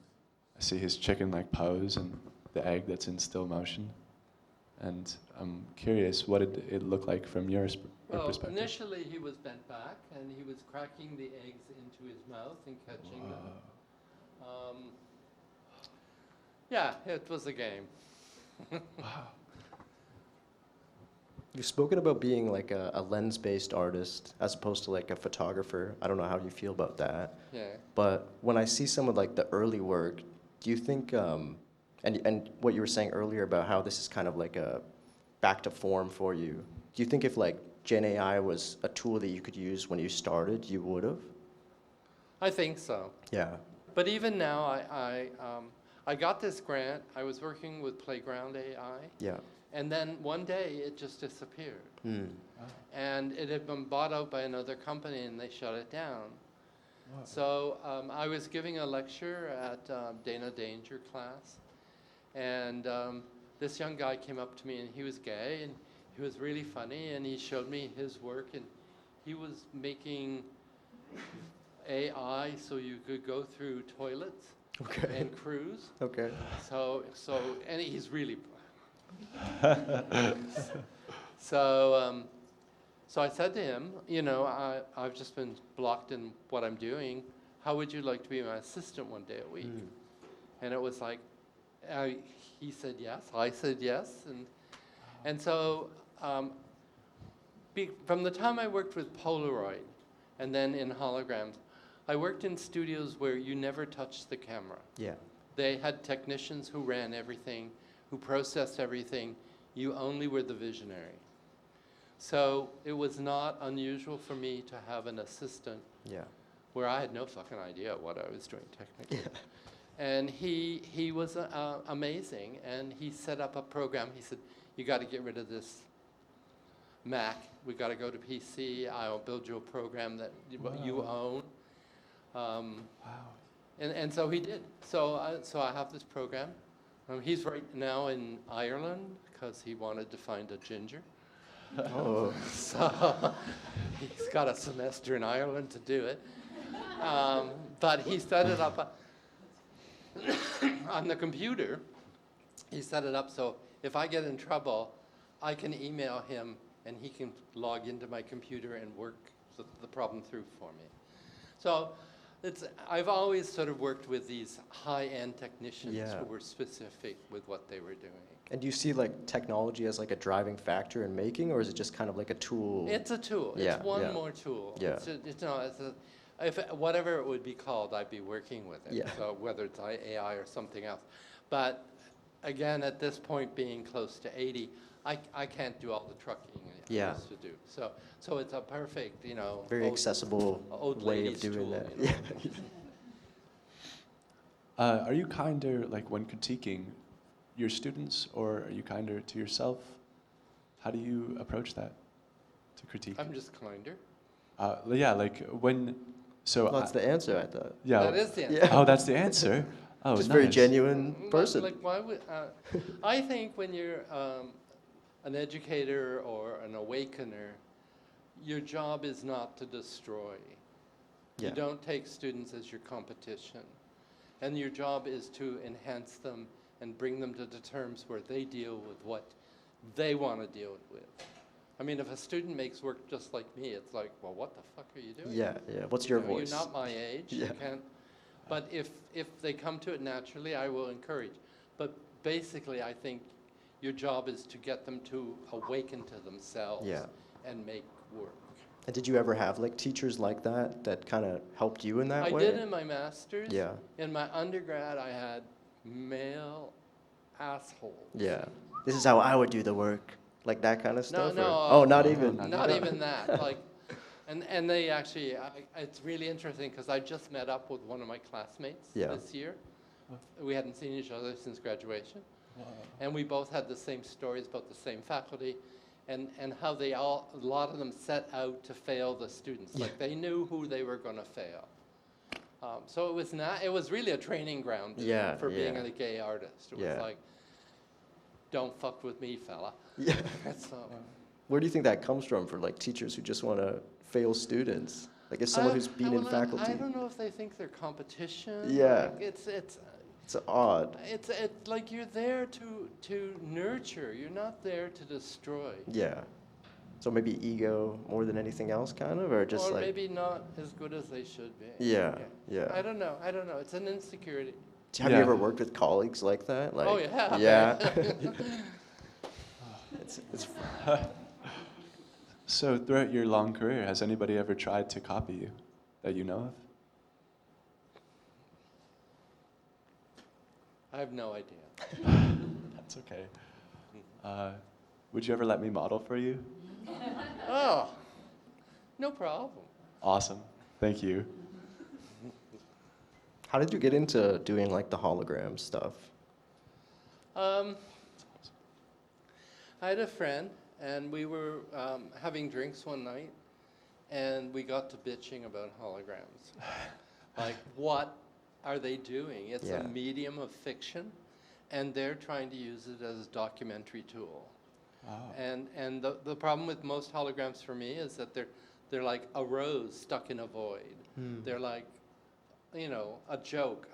I see his chicken-like pose and the egg that's in still motion. And I'm curious, what did it look like from your Well, perspective? initially he was bent back and he was cracking the eggs into his mouth and catching them. Yeah, it was a game. Wow. You've spoken about being like a lens-based artist as opposed to like a photographer. I don't know how you feel about that. Yeah. But when I see some of like the early work, do you think, and what you were saying earlier about how this is kind of like a back to form for you, do you think if like Gen AI was a tool that you could use when you started, you would have? I think so. Yeah. But even now, I got this grant. I was working with Playground AI. Yeah. And then one day it just disappeared. Hmm. And it had been bought out by another company and they shut it down. So I was giving a lecture at Dana Danger class. And this young guy came up to me and he was gay and he was really funny and he showed me his work and he was making AI so you could go through toilets and cruise. Okay. So and he's really so I said to him, I've just been blocked in what I'm doing. How would you like to be my assistant one day a week? And it was like, he said yes. I said yes, and so from the time I worked with Polaroid, and then in holograms, I worked in studios where you never touched the camera. Yeah. They had technicians who ran everything, who processed everything. You only were the visionary. So it was not unusual for me to have an assistant Yeah. where I had no fucking idea what I was doing technically. And he was amazing, and he set up a program. He said, you got to get rid of this Mac. We got to go to PC. I'll build you a program that you own. Wow. And so he did. So I have this program. He's right now in Ireland because he wanted to find a ginger. Oh. So he's got a semester in Ireland to do it. But he set it up on the computer. He set it up so if I get in trouble, I can email him and he can log into my computer and work the problem through for me. So I've always sort of worked with these high-end technicians Yeah. who were specific with what they were doing. And do you see like technology as like a driving factor in making, or is it just kind of like a tool? It's a tool. Yeah, It's one yeah. more tool. Yeah. If whatever it would be called, I'd be working with it. Yeah. So whether it's AI or something else. But again, at this point, being close to 80, I can't do all the trucking I Yeah. used to do. So it's a perfect, Very accessible old way of lady's doing tool, that. you know. Yeah. Are you kinder, like when critiquing your students, or are you kinder to yourself? How do you approach that, to critique? I'm just kinder. Yeah, like when, so. Well, that's the answer, I thought. Yeah. That is the answer. Yeah. Oh, that's the answer? Oh, Just very nice. genuine Well, person. Like, why would, I think when you're an educator or an awakener, your job is not to destroy. Yeah. You don't take students as your competition. And your job is to enhance them and bring them to the terms where they deal with what they want to deal with. I mean, if a student makes work just like me, it's like, well, what the fuck are you doing? Yeah, yeah. What's your voice? You're not my age. You Yeah. can't. But if they come to it naturally, I will encourage. But basically, I think your job is to get them to awaken to themselves Yeah. and make work. And did you ever have like teachers like that kind of helped you in that I way? did in my master's. Yeah. In my undergrad, I had male assholes. Yeah. This is how I would do the work. Like that kind of stuff? no, or? Oh, not even. Not even that. Like, and they actually, it's really interesting because I just met up with one of my classmates Yeah. this year. We hadn't seen each other since graduation. And we both had the same stories about the same faculty and how a lot of them set out to fail the students. Like they knew who they were going to fail. So it was really a training ground Yeah, for being yeah. a gay artist. It was Yeah. like, don't fuck with me, fella. Yeah. So, Where do you think that comes from for like teachers who just want to fail students? Like as someone who's been in faculty. I don't know if they think they're competition. Yeah. Like it's odd. it's like you're there to nurture. You're not there to destroy. Yeah. So maybe ego more than anything else, kind of, or just or like. maybe not as good as they should be. Yeah, yeah. I don't know. It's an insecurity. Have you Yeah. ever worked with colleagues like that? Like, Oh, yeah. Yeah. it's So throughout your long career, has anybody ever tried to copy you that you know of? I have no idea. That's okay. Would you ever let me model for you? Oh, no problem. Awesome. Thank you. How did you get into doing like the hologram stuff? I had a friend, and we were having drinks one night, and we got to bitching about holograms. Like, what are they doing? It's Yeah. a medium of fiction, and they're trying to use it as a documentary tool. Oh. And the problem with most holograms for me is that they're like a rose stuck in a void. They're like, a joke,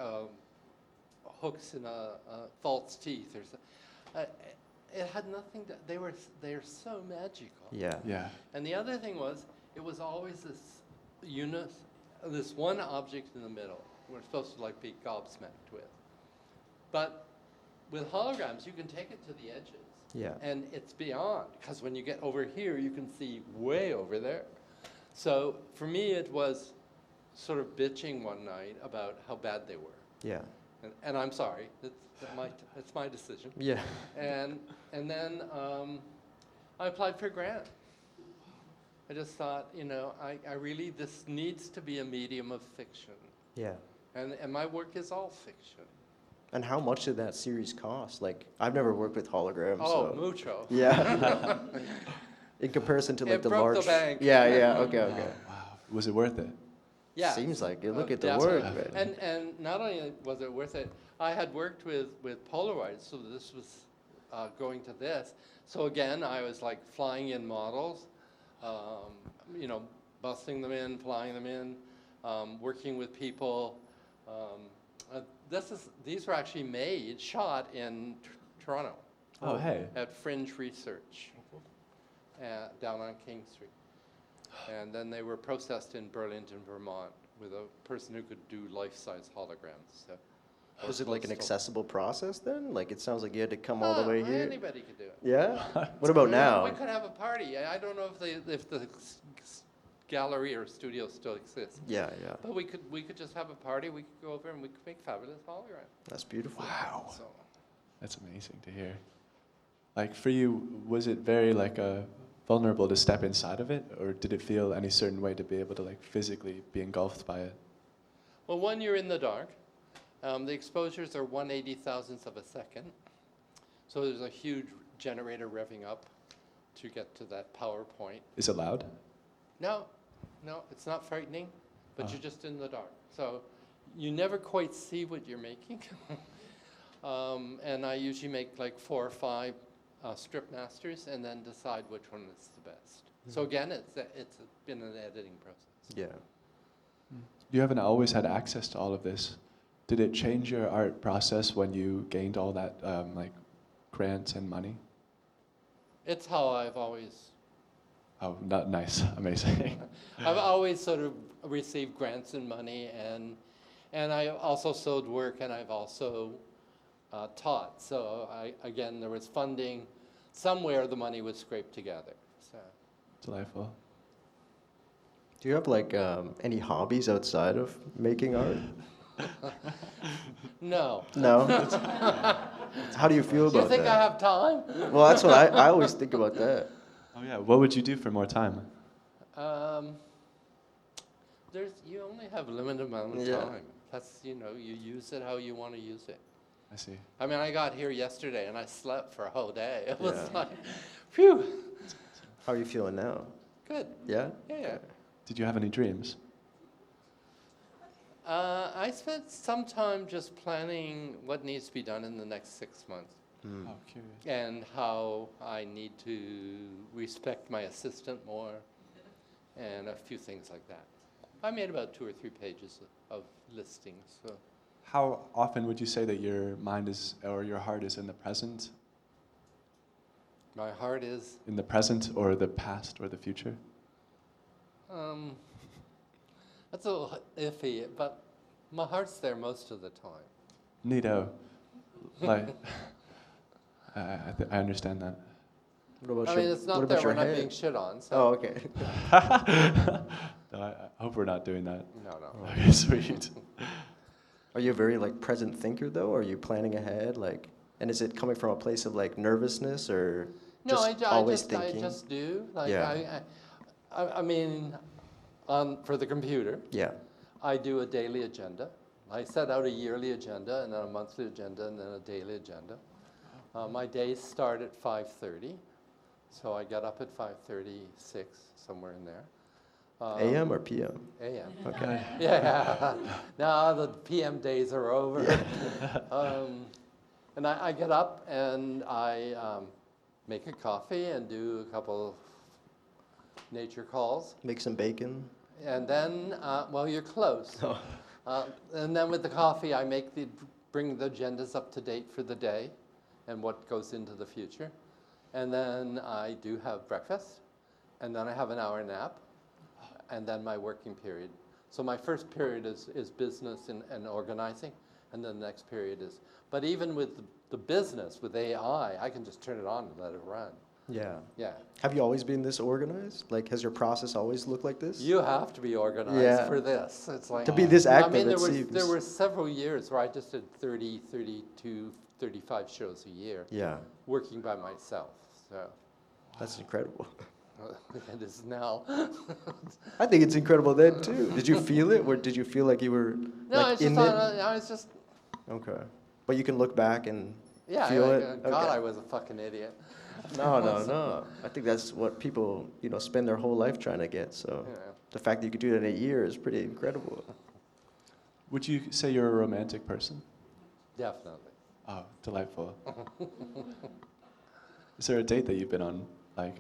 hooks in a false teeth or something. It had nothing to, they're so magical. Yeah. Yeah. And the other thing was, it was always this one object in the middle we're supposed to like be gobsmacked with. But with holograms, you can take it to the edges. Yeah. And it's beyond, because when you get over here, you can see way over there. So for me, it was sort of bitching one night about how bad they were. Yeah. And I'm sorry, it's my decision. Yeah. And then I applied for a grant. I just thought, I really, this needs to be a medium of fiction. Yeah. And my work is all fiction. And how much did that series cost? Like, I've never worked with holograms. Oh, so. mucho. Yeah. In comparison to like It the broke the large. bank. Yeah. Yeah. Okay. Oh, Okay. wow. Was it worth it? Yeah. Seems like it. Look at the Definitely. work, man. And not only was it worth it, I had worked with Polaroid, so this was going to this. So again, I was like flying in models, busting them in, flying them in, working with people. These were actually shot in Toronto. Oh, hey. At Fringe Research, down on King Street. And then they were processed in Burlington, Vermont with a person who could do life-size holograms. So Was it like an still- accessible process then? Like it sounds like you had to come all the way here. Anybody could do it. Yeah. What about We now? could have a party. I don't know if the gallery or studio still exists. Yeah, yeah. But we could just have a party. We could go over and we could make fabulous holograms. That's beautiful. Wow. So That's amazing to hear. Like for you, was it very like vulnerable to step inside of it, or did it feel any certain way to be able to like physically be engulfed by it? well, one, you're in the dark. The exposures are 1/80,000th of a second. So there's a huge generator revving up to get to that power point. Is it loud? No, it's not frightening, but you're just in the dark. So you never quite see what you're making. And I usually make like 4 or 5 strip masters and then decide which one is the best. So again, it's been an editing process. Yeah. You haven't always had access to all of this. Did it change your art process when you gained all that like grants and money? It's how I've always, Oh, not nice, amazing. I've always sort of received grants and money, and I also sewed work, and I've also taught. So again, there was funding. Somewhere the money was scraped together. So. Delightful. Do you have like any hobbies outside of making art? No. No. How do you feel Do you about think I that? have time? Well, that's what I always think about that. Oh yeah, what would you do for more time? You only have a limited amount of Yeah. time. That's, you use it how you want to use it. I see. I mean, I got here yesterday and I slept for a whole day. It was Yeah. like, phew, How are you feeling now? good. Yeah? Yeah. Did you have any dreams? I spent some time just planning what needs to be done in the next 6 months Oh, curious. and how I need to respect my assistant more and a few things like that. I made about 2 or 3 pages of listings. So. How often would you say that your mind is, or your heart is in the present? My heart is, In the present, or the past, or the future? that's a little iffy, but my heart's there most of the time. Neato. Like, I understand that. What about I your, mean, it's what not about there your when I'm head? being shit on. So. Oh, okay. No, I hope we're not doing that. No. Okay, sweet. Are you a very like present thinker though? Or are you planning ahead? Like, and is it coming from a place of like nervousness or No, just I always just thinking? I just do. Like Yeah. I mean, for the computer, Yeah. I do a daily agenda. I set out a yearly agenda, and then a monthly agenda, and then a daily agenda. My days start at 5:30, so I get up at 5:36, somewhere in there. AM or PM? AM. Okay. Yeah. Now the PM days are over. And I get up and I make a coffee and do a couple nature calls. Make some bacon. And then, well, you're close. And then with the coffee, I bring the agendas up to date for the day and what goes into the future. And then I do have breakfast. And then I have an hour nap. And then my working period. So my first period is business and organizing. And then the next period is, but even with the business, with AI, I can just turn it on and let it run. Yeah. Yeah. Have you always been this organized? Like, has your process always looked like this? You have to be organized Yeah. for this. It's like To be this active, I mean, it seems. there were several years where I just did 30, 32, 35 shows a year, Yeah. working by myself. So That's incredible. it is now. I think it's incredible then too. Did you feel it, or did you feel like you were No, like it's in just it? I was just Okay, but you can look back and yeah. feel it. God, Okay. I was a fucking idiot. No. I think that's what people, spend their whole life trying to get. So Yeah. the fact that you could do it in a year is pretty incredible. Would you say you're a romantic person? Definitely. Oh, delightful. Is there a date that you've been on,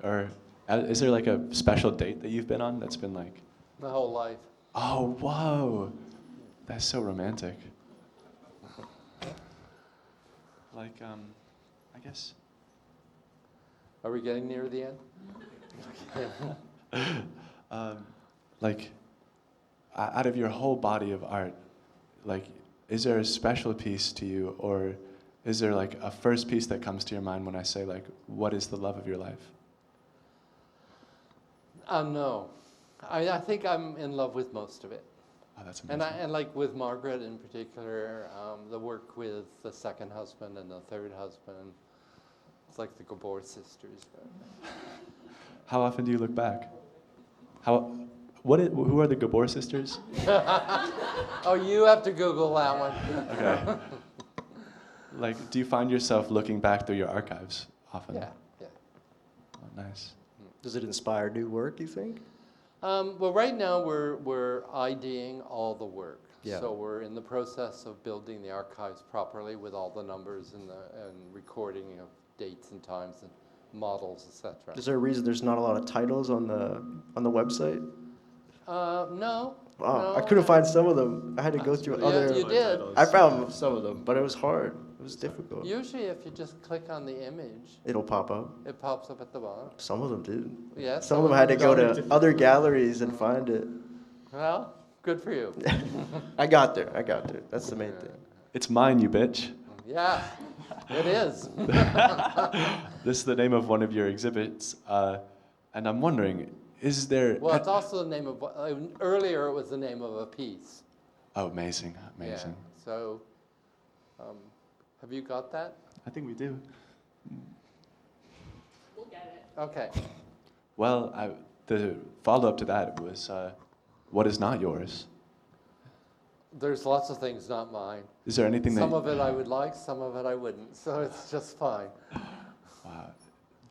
or is there like a special date that you've been on that's been like? My whole life. Oh, whoa, that's so romantic. Like, I guess. Are we getting near the end? Like, out of your whole body of art, like, is there a special piece to you, or is there like a first piece that comes to your mind when I say like, what is the love of your life? No. I think I'm in love with most of it. Oh, that's amazing. And like with Margaret in particular, the work with the second husband and the third husband, it's like the Gabor sisters. How often do you look back? Who are the Gabor sisters? Oh, you have to Google that one. Okay. Like, do you find yourself looking back through your archives often? Yeah, yeah. Oh, nice. Does it inspire new work, you think? Well, right now we're IDing all the work. Yeah. So we're in the process of building the archives properly with all the numbers and recording of dates and times and models, etc. Is there a reason there's not a lot of titles on the website? No. Wow, no, I couldn't find some of them. I had to go through Yeah, other. you did. I found some of them, but it was hard. It was difficult. Usually, if you just click on the image, It'll pop up. it pops up at the bottom. Some of them did. Yeah. Some of them had to go to other galleries and find it. Well, good for you. I got there. That's the main thing. It's mine, you bitch. Yeah, it is. This is the name of one of your exhibits, and I'm wondering, is there? Well, it's also the name of. Earlier, it was the name of a piece. Oh, amazing, amazing. Yeah. So, have you got that? I think we do. We'll get it. Okay. Well, the follow-up to that was, what is not yours? There's lots of things not mine. Is there anything Some that? of it I would like, some of it I wouldn't. So it's just fine. Wow.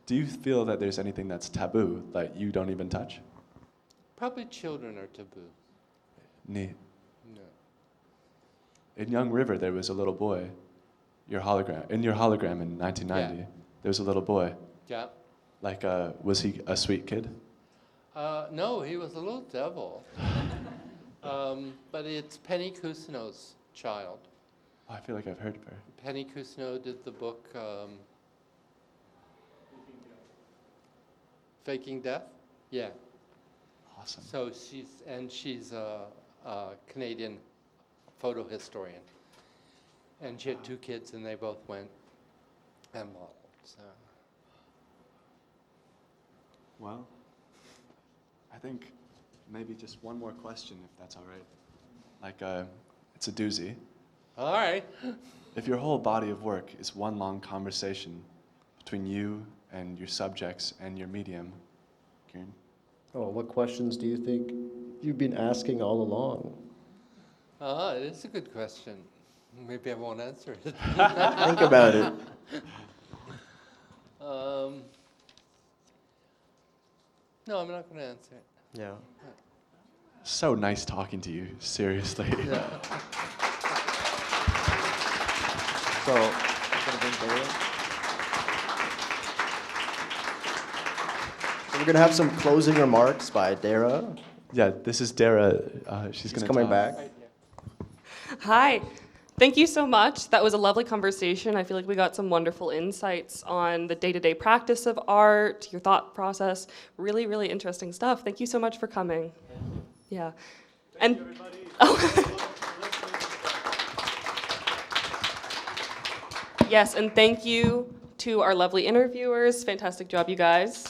Do you feel that there's anything that's taboo that you don't even touch? Probably children are taboo. Neat. No. In Young River, there was a little boy. In your hologram in 1990, Yeah. there was a little boy. Yeah. Like, was he a sweet kid? No, he was a little devil. But it's Penny Cousineau's child. Oh, I feel like I've heard of her. Penny Cousineau did the book Faking Death. Yeah. Awesome. So she's a Canadian photo historian. And she had 2 kids, and they both went and modeled. So. Well, I think maybe just one more question, if that's all right. Like, it's a doozy. All right. If your whole body of work is one long conversation between you and your subjects and your medium, Kieran? Oh, what questions do you think you've been asking all along? It is a good question. Maybe I won't answer it. Think about it. No, I'm not going to answer it. Yeah. So nice talking to you, seriously. Yeah. So, gonna bring Dara. So we're gonna have some closing remarks by Dara. Yeah, this is Dara. She's She's gonna coming talk. back. Right here. Hi. Thank you so much. That was a lovely conversation. I feel like we got some wonderful insights on the day-to-day practice of art, your thought process. Really, really interesting stuff. Thank you so much for coming. Yeah. Thank you, everybody. Yes, and thank you to our lovely interviewers. Fantastic job, you guys.